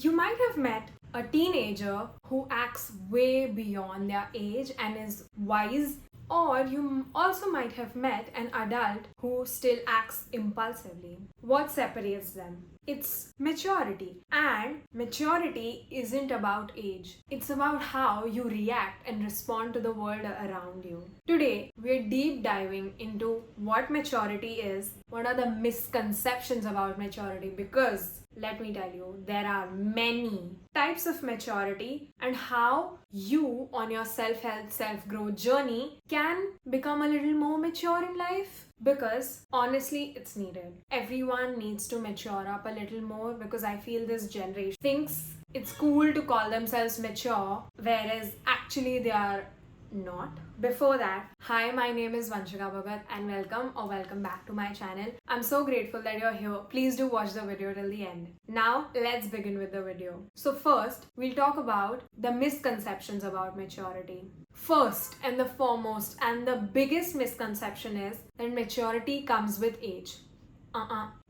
You might have met a teenager who acts way beyond their age and is wise, or you also might have met an adult who still acts impulsively. What separates them? It's maturity. And maturity isn't about age, it's about how you react and respond to the world around you. Today, we're deep diving into what maturity is, what are the misconceptions about maturity, because let me tell you, there are many types of maturity, and how you, on your self help, self growth journey, can become a little more mature in life. Because honestly, it's needed. Everyone needs to mature up a little more, because I feel this generation thinks it's cool to call themselves mature, whereas actually they are not. Before that, hi, my name is Vanshika Bhagat and welcome back to my channel. I'm so grateful that you're here. Please do watch the video till the end. Now, let's begin with the video. So first, we'll talk about the misconceptions about maturity. First and the foremost and the biggest misconception is that maturity comes with age.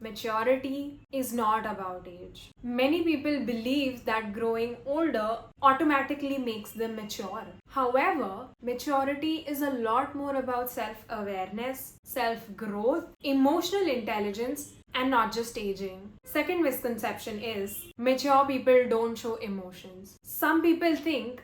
Maturity is not about age. Many people believe that growing older automatically makes them mature. However, maturity is a lot more about self-awareness, self-growth, emotional intelligence, and not just aging. Second misconception is mature people don't show emotions. Some people think,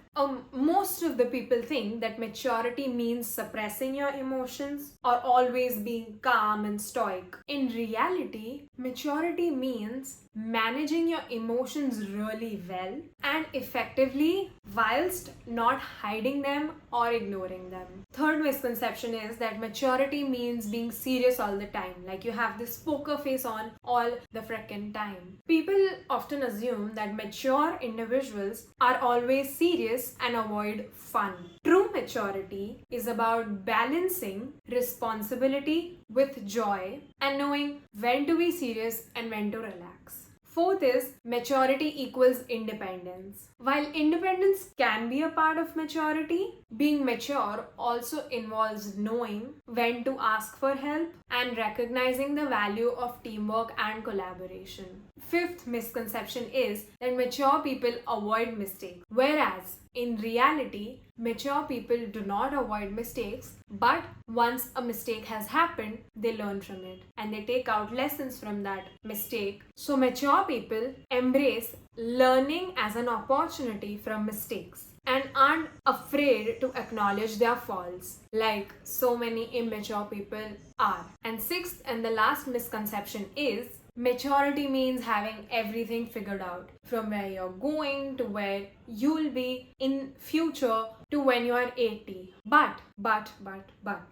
most of the people think that maturity means suppressing your emotions or always being calm and stoic. In reality, maturity means managing your emotions really well and effectively whilst not hiding them or ignoring them. Third misconception is that maturity means being serious all the time, like you have this poker face on all the frickin' time. People often assume that mature individuals are always serious and avoid fun. True maturity is about balancing responsibility with joy and knowing when to be serious and when to relax. Fourth is maturity equals independence. While independence can be a part of maturity, being mature also involves knowing when to ask for help and recognizing the value of teamwork and collaboration. Fifth misconception is that mature people avoid mistakes, whereas in reality, mature people do not avoid mistakes, but once a mistake has happened, they learn from it and they take out lessons from that mistake. So mature people embrace learning as an opportunity from mistakes and aren't afraid to acknowledge their faults, like so many immature people are. And sixth and the last misconception is maturity means having everything figured out, from where you're going to where you'll be in future to when you are 80. But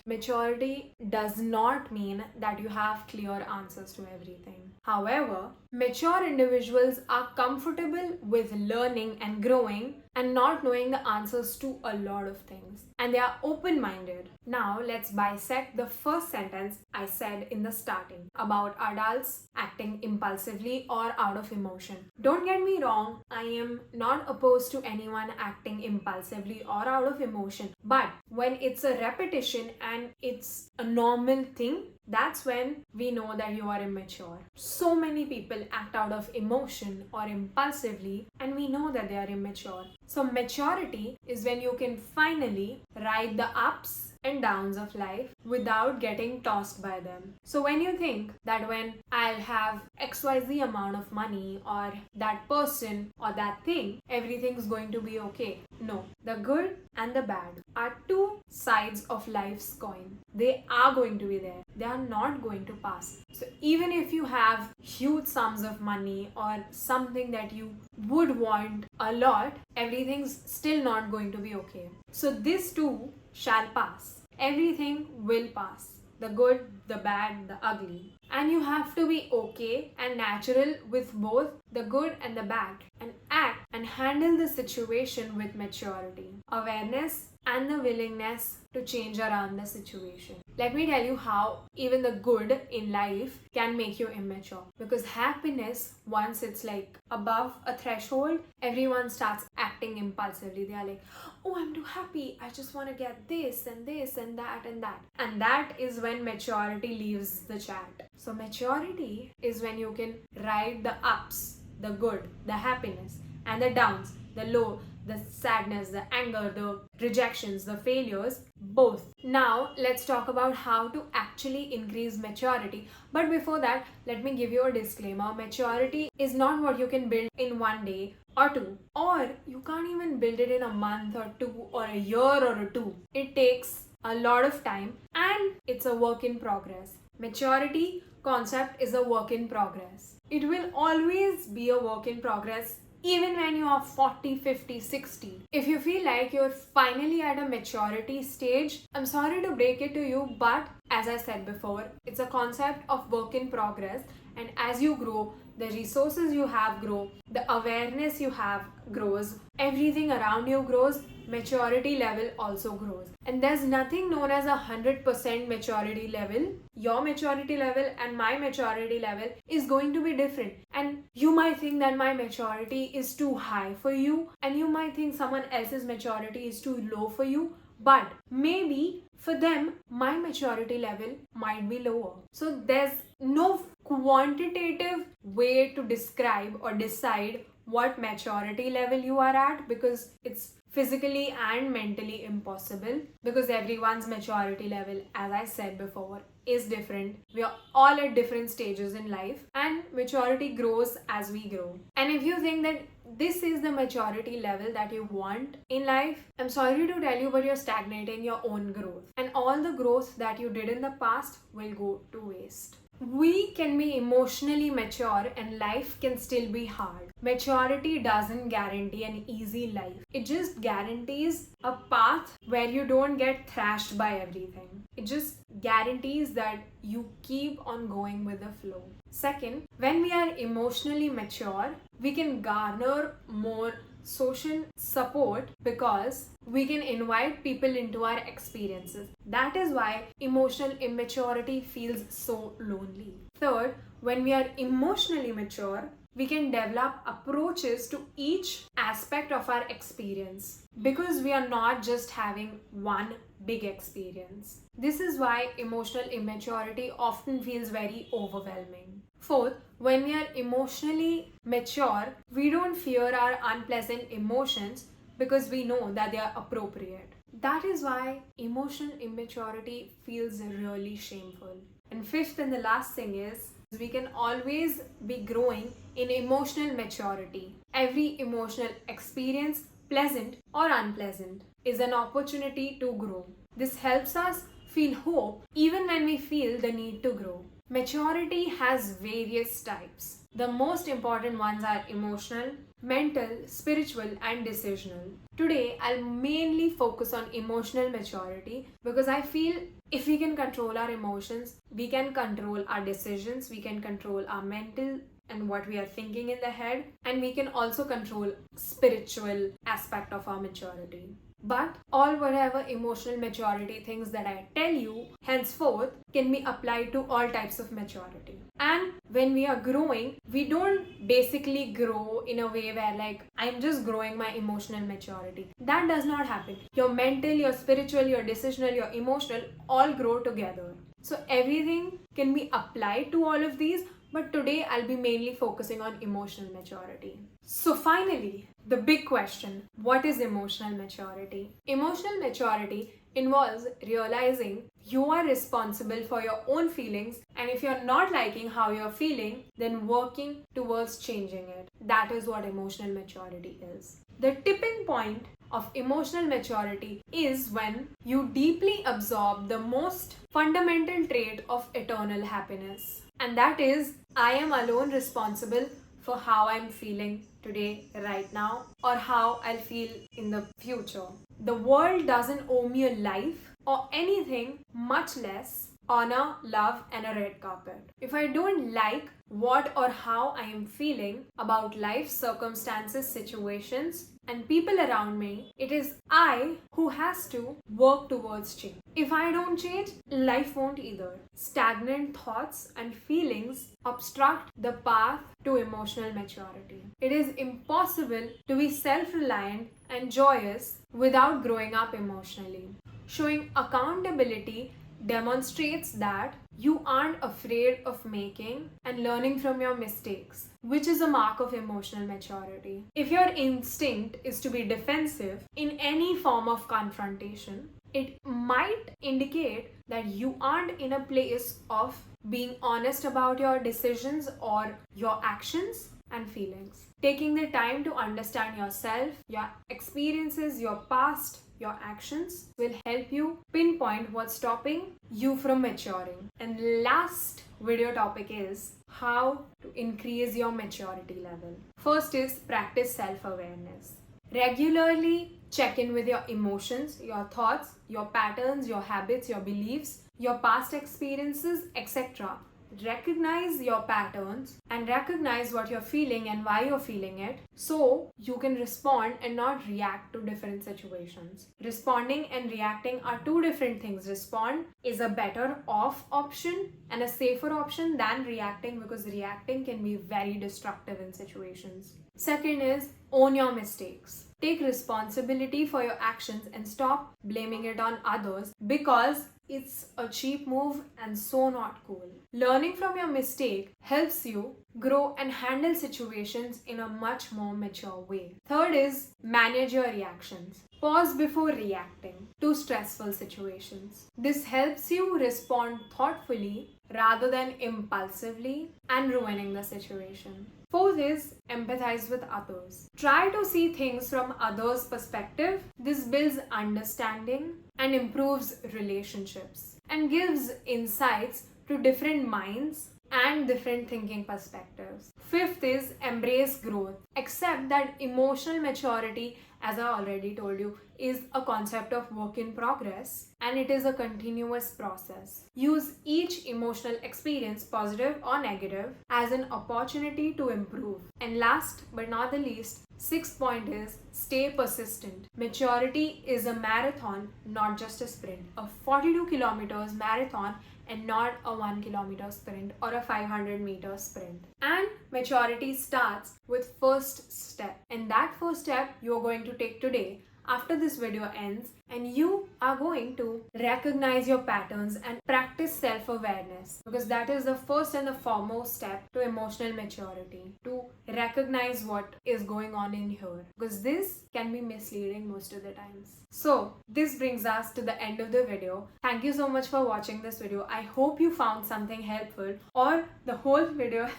maturity does not mean that you have clear answers to everything. However, mature individuals are comfortable with learning and growing and not knowing the answers to a lot of things, and they are open-minded. Now let's bisect the first sentence I said in the starting about adults acting impulsively or out of emotion. Don't get me wrong, I am not opposed to anyone acting impulsively or out of emotion, but when it's a repetition and it's a normal thing, that's when we know that you are immature. So many people act out of emotion or impulsively, and we know that they are immature. So maturity is when you can finally ride the ups and downs of life without getting tossed by them. So when you think that when I'll have XYZ amount of money or that person or that thing, everything's going to be okay. No, the good and the bad are two sides of life's coin. They are going to be there. They are not going to pass. So even if you have huge sums of money or something that you would want a lot, everything's still not going to be okay. So this too shall pass. Everything will pass. The good, the bad, the ugly. And you have to be okay and natural with both the good and the bad, and act and handle the situation with maturity, awareness, and the willingness to change around the situation. Let me tell you how even the good in life can make you immature. Because happiness, once it's like above a threshold, everyone starts acting impulsively. They are like, oh, I'm too happy. I just want to get this and this and that and that. And that is when maturity leaves the chat. So maturity is when you can ride the ups the good, the happiness, and the downs, the low, the sadness, the anger, the rejections, the failures, both. Now, let's talk about how to actually increase maturity. But before that, let me give you a disclaimer. Maturity is not what you can build in one day or two, or you can't even build it in a month or two, or a year or a two. It takes a lot of time and it's a work in progress. Maturity concept is a work in progress. It will always be a work in progress even when you are 40, 50, 60. If you feel like you're finally at a maturity stage, I'm sorry to break it to you, but as I said before, it's a concept of work in progress, and as you grow, the resources you have grow, the awareness you have grows, everything around you grows, maturity level also grows. And there's nothing known as 100% maturity level. Your maturity level and my maturity level is going to be different. And you might think that my maturity is too high for you, and you might think someone else's maturity is too low for you. But maybe for them, my maturity level might be lower. So there's no quantitative way to describe or decide what maturity level you are at, because it's physically and mentally impossible, because everyone's maturity level, as I said before, is different. We are all at different stages in life, and maturity grows as we grow. And if you think that this is the maturity level that you want in life, I'm sorry to tell you, but you're stagnating your own growth, and all the growth that you did in the past will go to waste. We can be emotionally mature and life can still be hard. Maturity doesn't guarantee an easy life. It just guarantees a path where you don't get thrashed by everything. It just guarantees that you keep on going with the flow. Second, when we are emotionally mature, we can garner more social support because we can invite people into our experiences. That is why emotional immaturity feels so lonely. Third, when we are emotionally mature, we can develop approaches to each aspect of our experience because we are not just having one big experience. This is why emotional immaturity often feels very overwhelming. Fourth, when we are emotionally mature, we don't fear our unpleasant emotions because we know that they are appropriate. That is why emotional immaturity feels really shameful. And fifth and the last thing is, we can always be growing in emotional maturity. Every emotional experience, pleasant or unpleasant, is an opportunity to grow. This helps us feel hope even when we feel the need to grow. Maturity has various types. The most important ones are emotional, mental, spiritual, and decisional. Today, I'll mainly focus on emotional maturity because I feel if we can control our emotions, we can control our decisions, we can control our mental and what we are thinking in the head, and we can also control spiritual aspect of our maturity. But all whatever emotional maturity things that I tell you henceforth can be applied to all types of maturity. And when we are growing, we don't basically grow in a way where like I'm just growing my emotional maturity. That does not happen. Your mental, your spiritual, your decisional, your emotional all grow together. So everything can be applied to all of these, but today I'll be mainly focusing on emotional maturity. So finally, the big question, what is emotional maturity? Emotional maturity involves realizing you are responsible for your own feelings, and if you're not liking how you're feeling, then working towards changing it. That is what emotional maturity is. The tipping point of emotional maturity is when you deeply absorb the most fundamental trait of eternal happiness. And that is, I am alone responsible for how I'm feeling today, right now, or how I'll feel in the future. The world doesn't owe me a life or anything, much less honor, love, and a red carpet. If I don't like what or how I am feeling about life circumstances, situations, and people around me, it is I who has to work towards change. If I don't change, life won't either. Stagnant thoughts and feelings obstruct the path to emotional maturity. It is impossible to be self-reliant and joyous without growing up emotionally. Showing accountability demonstrates that you aren't afraid of making and learning from your mistakes. which is a mark of emotional maturity. If your instinct is to be defensive in any form of confrontation, it might indicate that you aren't in a place of being honest about your decisions or your actions and feelings. Taking the time to understand yourself, your experiences, your past, your actions will help you pinpoint what's stopping you from maturing. And last video topic is how to increase your maturity level. First is practice self-awareness. Regularly check in with your emotions, your thoughts, your patterns, your habits, your beliefs, your past experiences, etc. Recognize your patterns and recognize what you're feeling and why you're feeling it so you can respond and not react to different situations. Responding and reacting are two different things. Respond is a better off option and a safer option than reacting, because reacting can be very destructive in situations. Second is own your mistakes. Take responsibility for your actions and stop blaming it on others, because it's a cheap move and so not cool. Learning from your mistake helps you grow and handle situations in a much more mature way. Third is manage your reactions. Pause before reacting to stressful situations. This helps you respond thoughtfully rather than impulsively and ruining the situation. Fourth is empathize with others. Try to see things from others' perspective. This builds understanding and improves relationships and gives insights to different minds and different thinking perspectives. Fifth is embrace growth. Accept that emotional maturity, as I already told you, is a concept of work in progress and it is a continuous process. Use each emotional experience, positive or negative, as an opportunity to improve. And last but not the least, sixth point is stay persistent. Maturity is a marathon, not just a sprint. A 42 kilometers marathon and not a 1 kilometer sprint or a 500 meter sprint. And maturity starts with first step. And that first step you're going to take today after this video ends, and you are going to recognize your patterns and practice self-awareness, because that is the first and the foremost step to emotional maturity, to recognize what is going on in here, because this can be misleading most of the times. So this brings us to the end of the video. Thank you so much for watching this video. I hope you found something helpful or the whole video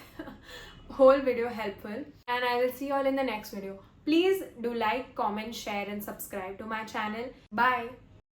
helpful, and I will see you all in the next video. Please do like, comment, share and subscribe to my channel. Bye.